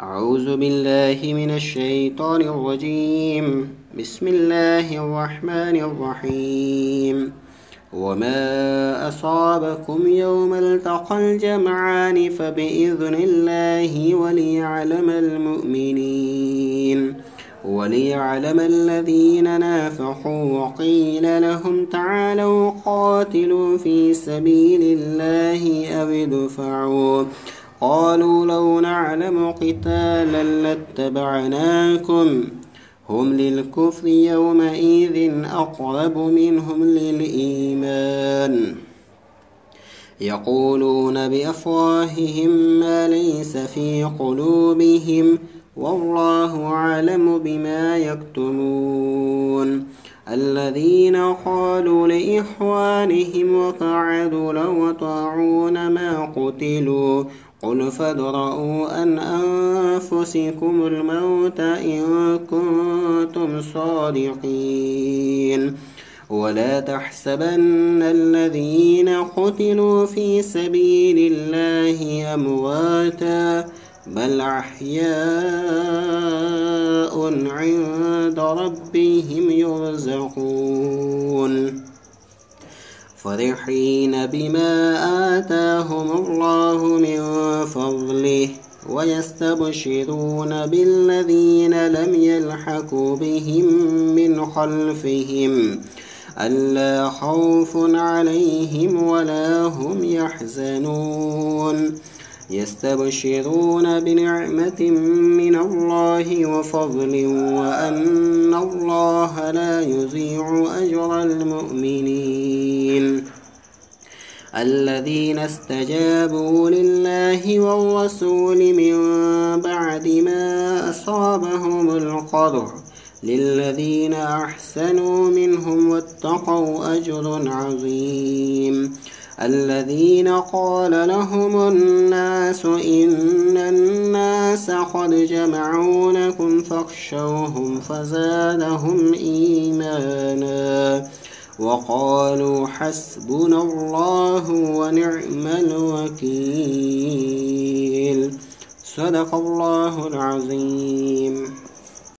أعوذ بالله من الشيطان الرجيم. بسم الله الرحمن الرحيم. وما أصابكم يوم التقى الجمعان فبإذن الله وليعلم الذين نافقوا وقيل لهم تعالوا قاتلوا في سبيل الله أو ادفعوا قالوا لو نعلم قتالا لاتبعناكم هم للكفر يومئذ أقرب منهم للإيمان يقولون بأفواههم ما ليس في قلوبهم والله أعلم بما يكتمون. الذين قالوا لإخوانهم وقعدوا لو أطاعون ما قتلوا قل فادرءوا عن أنفسكم الموت إن كنتم صادقين ولا تحسبن الذين قتلوا في سبيل الله أمواتا بل أحياء عند ربهم يرزقون فرحين بما آتاهم الله من فضله ويستبشرون بالذين لم يلحقوا بهم من خلفهم ألا خوف عليهم ولا هم يحزنون يستبشرون بنعمة من الله وفضل وأن الله لا يضيع أجر المؤمنين. الذين استجابوا لله والرسول من بعد ما أصابهم القرح للذين أحسنوا منهم واتقوا أجر عظيم. الذين قال لهم الناس إن الناس قد جمعوا لكم فاخشوهم فزادهم إيمانا وقالوا حسبنا الله ونعم الوكيل. صدق الله العظيم.